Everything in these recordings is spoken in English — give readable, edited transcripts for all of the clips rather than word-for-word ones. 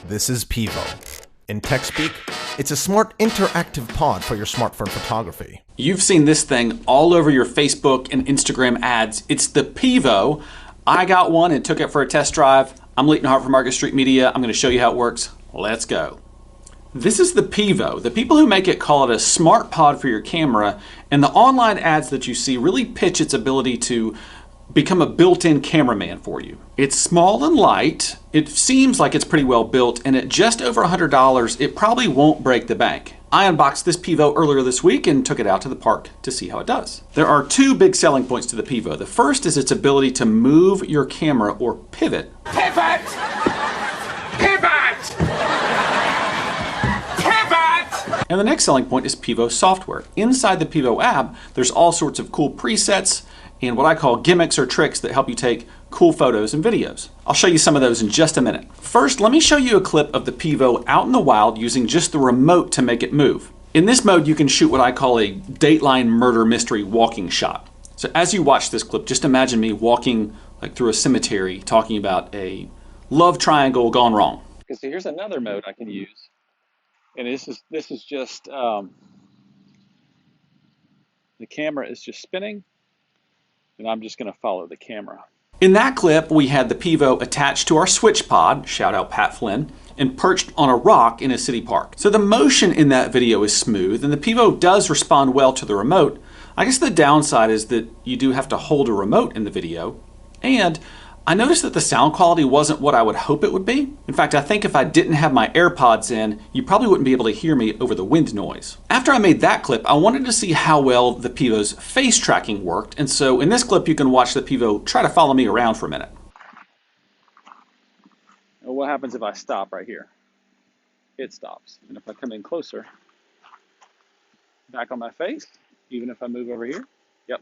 This is Pivo. In tech speak, it's a smart interactive pod for your smartphone photography. You've seen this thing all over your Facebook and Instagram ads. It's the Pivo. I got one and took it for a test drive. I'm Leighton Hart from Market Street Media. I'm going to show you how it works. Let's go. This is the Pivo. The people who make it call it a smart pod for your camera, and the online ads that you see really pitch its ability to become a built-in cameraman for you. It's small and light. It seems like it's pretty well built, and at just over $100, it probably won't break the bank. I unboxed this Pivo earlier this week and took it out to the park to see how it does. There are two big selling points to the Pivo. The first is its ability to move your camera or pivot. Pivot! Pivot! Pivot! And the next selling point is Pivo software. Inside the Pivo app, there's all sorts of cool presets and what I call gimmicks or tricks that help you take cool photos and videos. I'll show you some of those in just a minute. First, let me show you a clip of the Pivo out in the wild using just the remote to make it move. In this mode, you can shoot what I call a Dateline murder mystery walking shot. So as you watch this clip, just imagine me walking like through a cemetery talking about a love triangle gone wrong. Because here's another mode I can use, and this is just the camera is just spinning, and I'm just going to follow the camera. In that clip, we had the Pivo attached to our switch pod, shout out Pat Flynn, and perched on a rock in a city park. So the motion in that video is smooth, and the Pivo does respond well to the remote. I guess the downside is that you do have to hold a remote in the video, and I noticed that the sound quality wasn't what I would hope it would be. In fact, I think if I didn't have my AirPods in, you probably wouldn't be able to hear me over the wind noise. After I made that clip, I wanted to see how well the Pivo's face tracking worked, and so in this clip you can watch the Pivo try to follow me around for a minute. Well, what happens if I stop right here? It stops. And if I come in closer, back on my face, even if I move over here, yep.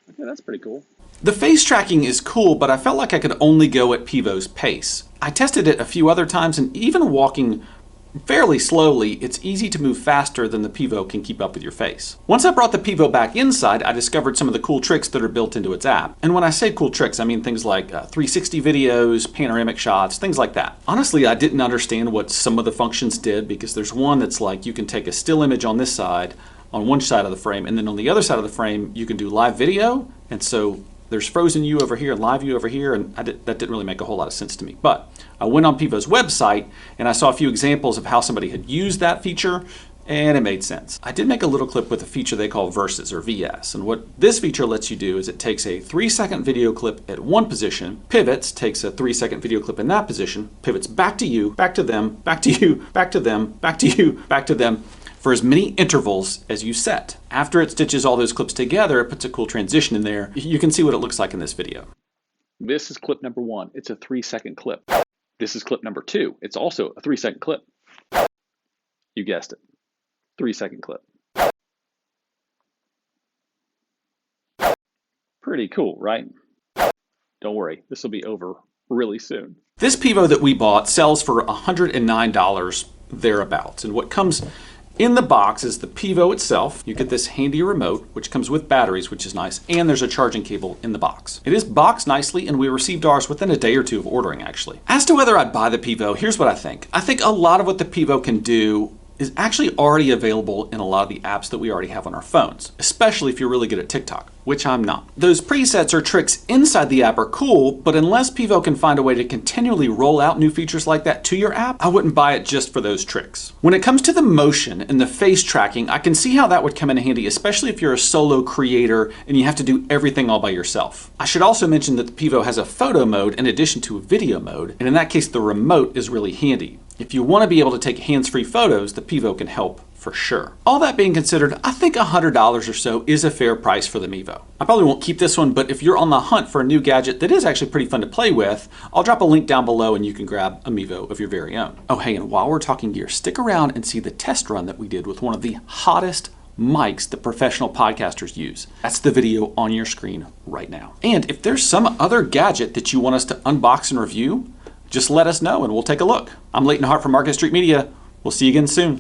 Okay, that's pretty cool. The face tracking is cool, but I felt like I could only go at Pivo's pace. I tested it a few other times, and even walking fairly slowly, it's easy to move faster than the Pivo can keep up with your face. Once I brought the Pivo back inside, I discovered some of the cool tricks that are built into its app. And when I say cool tricks, I mean things like 360 videos, panoramic shots, things like that. Honestly, I didn't understand what some of the functions did, because there's one that's like you can take a still image on this side, on one side of the frame, and then on the other side of the frame you can do live video, and so there's frozen view over here and live view over here, and that didn't really make a whole lot of sense to me. But I went on Pivo's website and I saw a few examples of how somebody had used that feature, and it made sense. I did make a little clip with a feature they call Versus or VS, and what this feature lets you do is it takes a 3-second video clip at one position, pivots, takes a 3-second video clip in that position, pivots back to you, back to them, back to you, back to them, back to you, back to them, for as many intervals as you set. After it stitches all those clips together, it puts a cool transition in there. You can see what it looks like in this video. This is clip number 1. It's a 3-second clip. This is clip number 2. It's also a 3-second clip. You guessed it. 3-second clip. Pretty cool, right? Don't worry, this will be over really soon. This Pivo that we bought sells for $109 thereabouts, and what comes in the box is the Pivo itself. You get this handy remote, which comes with batteries, which is nice, and there's a charging cable in the box. It is boxed nicely, and we received ours within a day or two of ordering, actually. As to whether I'd buy the Pivo, here's what I think. I think a lot of what the Pivo can do is actually already available in a lot of the apps that we already have on our phones, especially if you're really good at TikTok, which I'm not. Those presets or tricks inside the app are cool, but unless Pivo can find a way to continually roll out new features like that to your app, I wouldn't buy it just for those tricks. When it comes to the motion and the face tracking, I can see how that would come in handy, especially if you're a solo creator and you have to do everything all by yourself. I should also mention that the Pivo has a photo mode in addition to a video mode, and in that case the remote is really handy. If you want to be able to take hands-free photos, the Pivo can help for sure. All that being considered, I think $100 or so is a fair price for the Mevo. I probably won't keep this one, but if you're on the hunt for a new gadget that is actually pretty fun to play with, I'll drop a link down below and you can grab a Mevo of your very own. Oh hey, and while we're talking gear, stick around and see the test run that we did with one of the hottest mics that professional podcasters use. That's the video on your screen right now. And if there's some other gadget that you want us to unbox and review, just let us know and we'll take a look. I'm Leighton Hart from Market Street Media. We'll see you again soon.